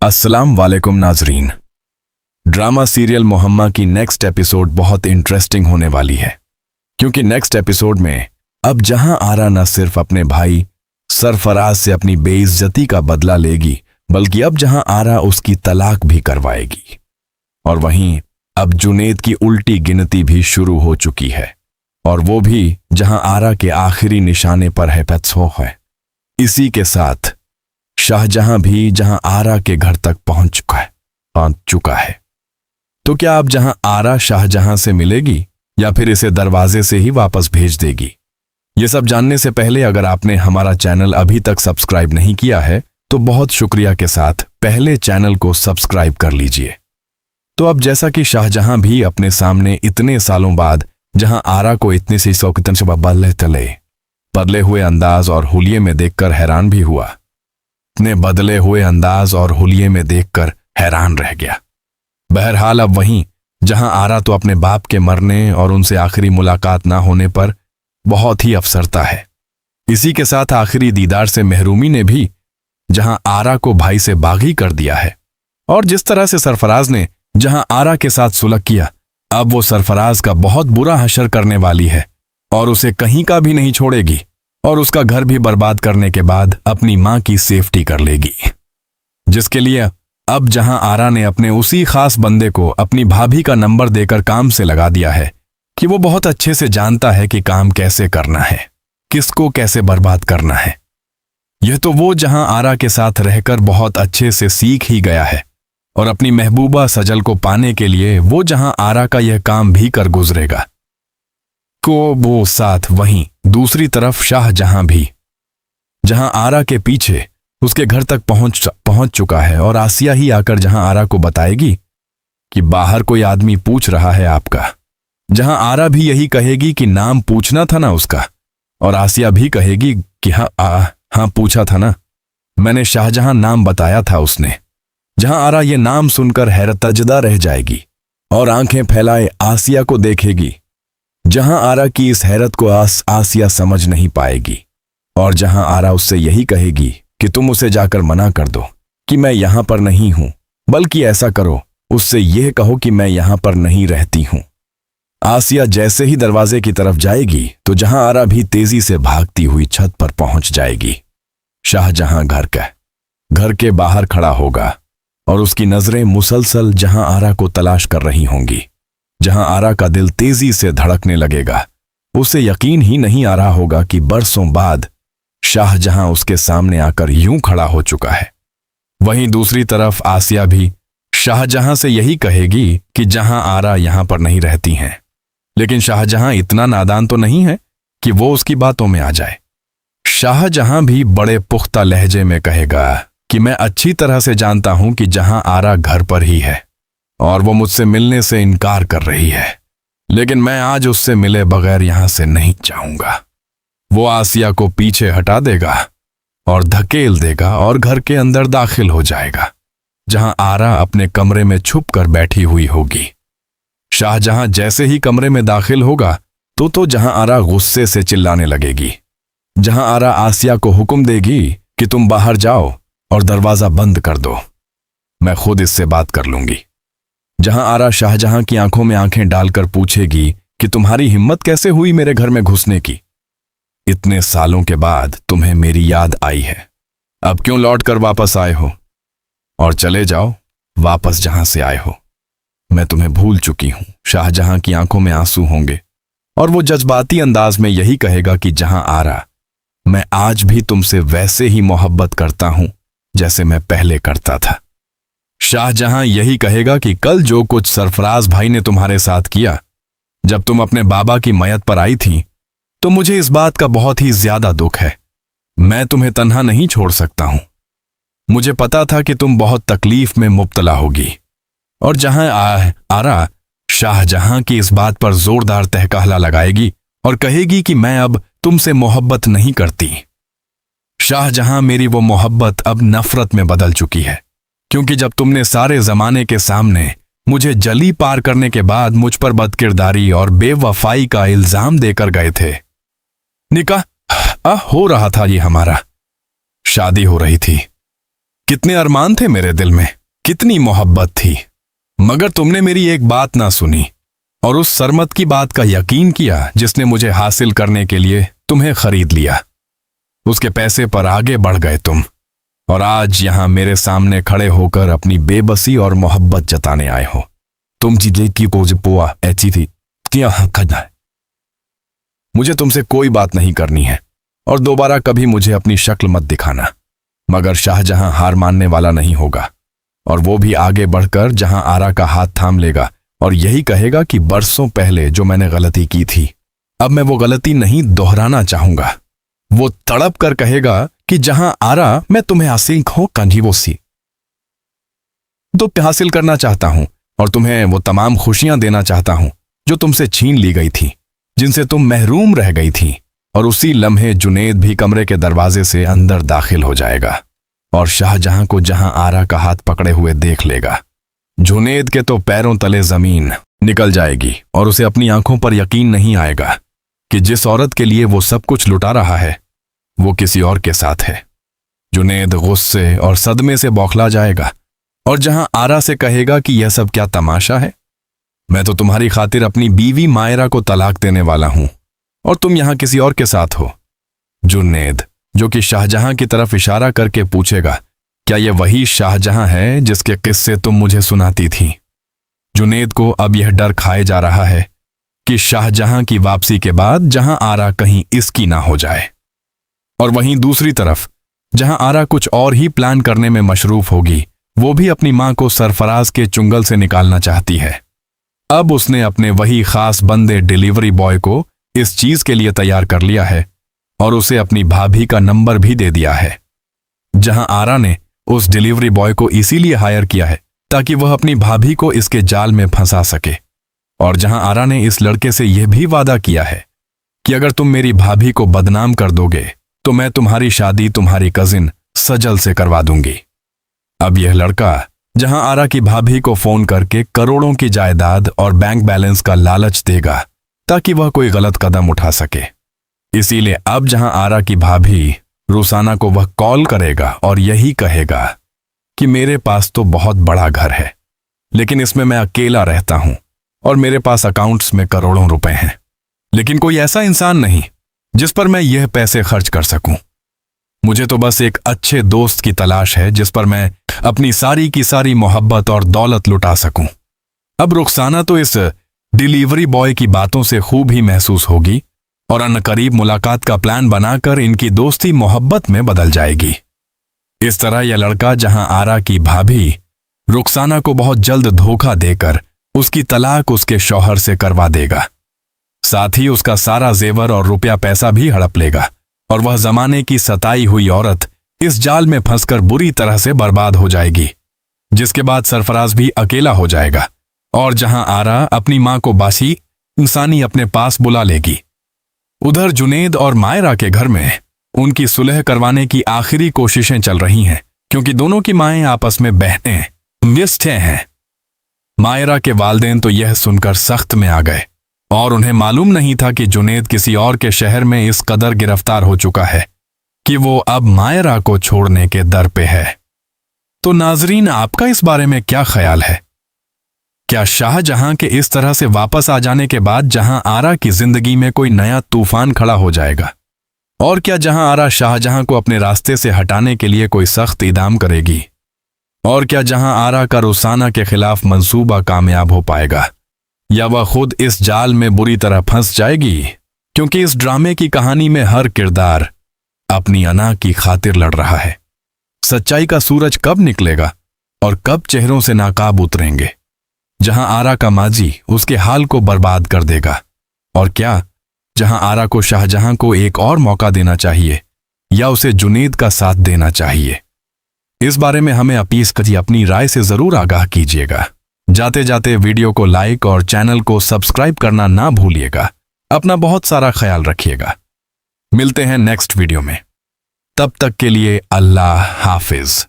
अस्सलाम वालेकुम नाजरीन। ड्रामा सीरियल मोहम्मा की नेक्स्ट एपिसोड बहुत इंटरेस्टिंग होने वाली है, क्योंकि नेक्स्ट एपिसोड में अब जहां आरा न सिर्फ अपने भाई सरफराज से अपनी बेइज्जती का बदला लेगी, बल्कि अब जहां आरा उसकी तलाक भी करवाएगी। और वहीं अब जुनेद की उल्टी गिनती भी शुरू हो चुकी है, और वो भी जहां आरा के आखिरी निशाने पर है पैत्सो है। इसी के साथ शाहजहां भी जहां आरा के घर तक पहुंच चुका है। तो क्या अब जहां आरा शाहजहां से मिलेगी या फिर इसे दरवाजे से ही वापस भेज देगी? ये सब जानने से पहले अगर आपने हमारा चैनल अभी तक सब्सक्राइब नहीं किया है तो बहुत शुक्रिया के साथ पहले चैनल को सब्सक्राइब कर लीजिए। तो अब जैसा कि शाहजहां भी अपने सामने इतने सालों बाद जहां आरा को इतने सी सौकतन से बदले हुए अंदाज और हुलिये में देखकर हैरान भी हुआ, इतने बदले हुए अंदाज और हुलिये में देखकर हैरान रह गया। बहरहाल अब वहीं जहां आरा तो अपने बाप के मरने और उनसे आखिरी मुलाकात ना होने पर बहुत ही अफसरता है। इसी के साथ आखिरी दीदार से महरूमी ने भी जहां आरा को भाई से बागी कर दिया है। और जिस तरह से सरफराज ने जहां आरा के साथ सुलह किया, अब वो सरफराज का बहुत बुरा हशर करने वाली है और उसे कहीं का भी नहीं छोड़ेगी और उसका घर भी बर्बाद करने के बाद अपनी मां की सेफ्टी कर लेगी। जिसके लिए अब जहां आरा ने अपने उसी खास बंदे को अपनी भाभी का नंबर देकर काम से लगा दिया है कि वो बहुत अच्छे से जानता है कि काम कैसे करना है, किसको कैसे बर्बाद करना है। यह तो वो जहां आरा के साथ रहकर बहुत अच्छे से सीख ही गया है और अपनी महबूबा सजल को पाने के लिए वो जहां आरा का यह काम भी कर गुजरेगा को वो साथ वहीं दूसरी तरफ शाहजहां भी जहां आरा के पीछे उसके घर तक पहुंच चुका है और आसिया ही आकर जहां आरा को बताएगी कि बाहर कोई आदमी पूछ रहा है आपका। जहां आरा भी यही कहेगी कि नाम पूछना था ना उसका, और आसिया भी कहेगी कि हाँ पूछा था ना, मैंने शाहजहां नाम बताया था उसने। जहां आरा ये नाम सुनकर हैरतजदा रह जाएगी और आंखें फैलाए आसिया को देखेगी। जहां आरा की इस हैरत को आसिया समझ नहीं पाएगी, और जहां आरा उससे यही कहेगी कि तुम उसे जाकर मना कर दो कि मैं यहां पर नहीं हूं, बल्कि ऐसा करो उससे यह कहो कि मैं यहां पर नहीं रहती हूं। आसिया जैसे ही दरवाजे की तरफ जाएगी तो जहां आरा भी तेजी से भागती हुई छत पर पहुंच जाएगी। शाहजहां घर के बाहर खड़ा होगा और उसकी नजरें मुसलसल जहां आरा को तलाश कर रही होंगी। जहां आरा का दिल तेजी से धड़कने लगेगा। उसे यकीन ही नहीं आ रहा होगा कि बरसों बाद शाहजहां उसके सामने आकर यूं खड़ा हो चुका है। वहीं दूसरी तरफ आसिया भी शाहजहां से यही कहेगी कि जहां आरा यहां पर नहीं रहती हैं, लेकिन शाहजहां इतना नादान तो नहीं है कि वो उसकी बातों में आ जाए। शाहजहां भी बड़े पुख्ता लहजे में कहेगा कि मैं अच्छी तरह से जानता हूं कि जहां आरा घर पर ही है और वो मुझसे मिलने से इनकार कर रही है, लेकिन मैं आज उससे मिले बगैर यहां से नहीं जाऊंगा। वो आसिया को पीछे हटा देगा और धकेल देगा और घर के अंदर दाखिल हो जाएगा, जहां आरा अपने कमरे में छुप कर बैठी हुई होगी। शाहजहां जैसे ही कमरे में दाखिल होगा तो जहां आरा गुस्से से चिल्लाने लगेगी। जहां आरा आसिया को हुक्म देगी कि तुम बाहर जाओ और दरवाजा बंद कर दो, मैं खुद इससे बात कर लूंगी। जहां आरा शाहजहां की आंखों में आंखें डालकर पूछेगी कि तुम्हारी हिम्मत कैसे हुई मेरे घर में घुसने की? इतने सालों के बाद तुम्हें मेरी याद आई है, अब क्यों लौट कर वापस आए हो? और चले जाओ वापस जहां से आए हो, मैं तुम्हें भूल चुकी हूं। शाहजहां की आंखों में आंसू होंगे और वो जज्बाती अंदाज में यही कहेगा कि जहां आरा, मैं आज भी तुमसे वैसे ही मोहब्बत करता हूं जैसे मैं पहले करता था। शाहजहां यही कहेगा कि कल जो कुछ सरफराज भाई ने तुम्हारे साथ किया जब तुम अपने बाबा की मयत पर आई थी, तो मुझे इस बात का बहुत ही ज्यादा दुख है। मैं तुम्हें तन्हा नहीं छोड़ सकता हूं। मुझे पता था कि तुम बहुत तकलीफ में मुब्तला होगी। और जहां आरा शाहजहां की इस बात पर जोरदार तहकाला लगाएगी और कहेगी कि मैं अब तुमसे मोहब्बत नहीं करती। शाहजहां, मेरी वो मोहब्बत अब नफरत में बदल चुकी है, क्योंकि जब तुमने सारे जमाने के सामने मुझे जली पार करने के बाद मुझ पर बदकिरदारी और बेवफाई का इल्जाम देकर गए थे। निकाह हो रहा था, ये हमारा शादी हो रही थी, कितने अरमान थे मेरे दिल में, कितनी मोहब्बत थी, मगर तुमने मेरी एक बात ना सुनी और उस सरमत की बात का यकीन किया जिसने मुझे हासिल करने के लिए तुम्हें खरीद लिया। उसके पैसे पर आगे बढ़ गए तुम, और आज यहां मेरे सामने खड़े होकर अपनी बेबसी और मोहब्बत जताने आए हो। तुम जिले की पोआ ऐसी थी क्या है। मुझे तुमसे कोई बात नहीं करनी है और दोबारा कभी मुझे अपनी शक्ल मत दिखाना, मगर शाहजहां हार मानने वाला नहीं होगा और वो भी आगे बढ़कर जहां आरा का हाथ थाम लेगा और यही कहेगा कि बरसों पहले जो मैंने गलती की थी, अब मैं वो गलती नहीं दोहराना चाहूंगा। वो तड़प कर कहेगा कि जहां आरा मैं तुम्हें हासिल हो कंजीवोसी तो हासिल करना चाहता हूं और तुम्हें वो तमाम खुशियां देना चाहता हूं जो तुमसे छीन ली गई थी, जिनसे तुम महरूम रह गई थी। और उसी लम्हे जुनेद भी कमरे के दरवाजे से अंदर दाखिल हो जाएगा और शाहजहां को जहां आरा का हाथ पकड़े हुए देख लेगा। जुनेद के तो पैरों तले जमीन निकल जाएगी और उसे अपनी आंखों पर यकीन नहीं आएगा कि जिस औरत के लिए वो सब कुछ लुटा रहा है वो किसी और के साथ है। जुनेद गुस्से और सदमे से बौखला जाएगा और जहां आरा से कहेगा कि यह सब क्या तमाशा है, मैं तो तुम्हारी खातिर अपनी बीवी मायरा को तलाक देने वाला हूं और तुम यहां किसी और के साथ हो। जुनेद, जो कि शाहजहां की तरफ इशारा करके पूछेगा, क्या यह वही शाहजहां है जिसके किस्से तुम मुझे सुनाती थी। जुनेद को अब यह डर खाए जा रहा है कि शाहजहां की वापसी के बाद जहां आरा कहीं इसकी ना हो जाए। और वहीं दूसरी तरफ जहां आरा कुछ और ही प्लान करने में मशरूफ होगी, वो भी अपनी मां को सरफराज के चुंगल से निकालना चाहती है। अब उसने अपने वही खास बंदे डिलीवरी बॉय को इस चीज के लिए तैयार कर लिया है और उसे अपनी भाभी का नंबर भी दे दिया है। जहां आरा ने उस डिलीवरी बॉय को इसीलिए हायर किया है ताकि वह अपनी भाभी को इसके जाल में फंसा सके। और जहां आरा ने इस लड़के से यह भी वादा किया है कि अगर तुम मेरी भाभी को बदनाम कर दोगे तो मैं तुम्हारी शादी तुम्हारी कजिन सजल से करवा दूंगी। अब यह लड़का जहां आरा की भाभी को फोन करके करोड़ों की जायदाद और बैंक बैलेंस का लालच देगा ताकि वह कोई गलत कदम उठा सके। इसीलिए अब जहां आरा की भाभी रुसाना को वह कॉल करेगा और यही कहेगा कि मेरे पास तो बहुत बड़ा घर है, लेकिन इसमें मैं अकेला रहता हूं और मेरे पास अकाउंट्स में करोड़ों रुपए हैं, लेकिन कोई ऐसा इंसान नहीं जिस पर मैं यह पैसे खर्च कर सकूं। मुझे तो बस एक अच्छे दोस्त की तलाश है जिस पर मैं अपनी सारी की सारी मोहब्बत और दौलत लुटा सकूं। अब रुखसाना तो इस डिलीवरी बॉय की बातों से खूब ही महसूस होगी और अनकरीब मुलाकात का प्लान बनाकर इनकी दोस्ती मोहब्बत में बदल जाएगी। इस तरह यह लड़का जहां आरा की भाभी रुखसाना को बहुत जल्द धोखा देकर उसकी तलाक उसके शौहर से करवा देगा, साथ ही उसका सारा जेवर और रुपया पैसा भी हड़प लेगा और वह जमाने की सताई हुई औरत इस जाल में फंसकर बुरी तरह से बर्बाद हो जाएगी, जिसके बाद सरफराज भी अकेला हो जाएगा और जहां आरा अपनी मां को बासी इंसानी अपने पास बुला लेगी। उधर जुनेद और मायरा के घर में उनकी सुलह करवाने की आखिरी कोशिशें चल रही हैं, क्योंकि दोनों की माएं आपस में बहनें निष्ठे हैं। मायरा के वालिदैन तो यह सुनकर सख्त में आ गए और उन्हें मालूम नहीं था कि जुनेद किसी और के शहर में इस कदर गिरफ्तार हो चुका है कि वो अब मायरा को छोड़ने के दर पे है। तो नाजरीन, आपका इस बारे में क्या ख्याल है? क्या शाहजहां के इस तरह से वापस आ जाने के बाद जहां आरा की जिंदगी में कोई नया तूफान खड़ा हो जाएगा? और क्या जहां आरा शाहजहां को अपने रास्ते से हटाने के लिए कोई सख्त इक़दाम करेगी? और क्या जहां आरा का रुसाना के खिलाफ मंसूबा कामयाब हो पाएगा, या वह खुद इस जाल में बुरी तरह फंस जाएगी? क्योंकि इस ड्रामे की कहानी में हर किरदार अपनी अना की खातिर लड़ रहा है। सच्चाई का सूरज कब निकलेगा और कब चेहरों से नाकाब उतरेंगे? जहां आरा का माजी उसके हाल को बर्बाद कर देगा, और क्या जहां आरा को शाहजहां को एक और मौका देना चाहिए या उसे जुनेद का साथ देना चाहिए? इस बारे में हमें अपनी राय से जरूर आगाह कीजिएगा। जाते जाते वीडियो को लाइक और चैनल को सब्सक्राइब करना ना भूलिएगा। अपना बहुत सारा ख्याल रखिएगा। मिलते हैं नेक्स्ट वीडियो में। तब तक के लिए अल्लाह हाफिज।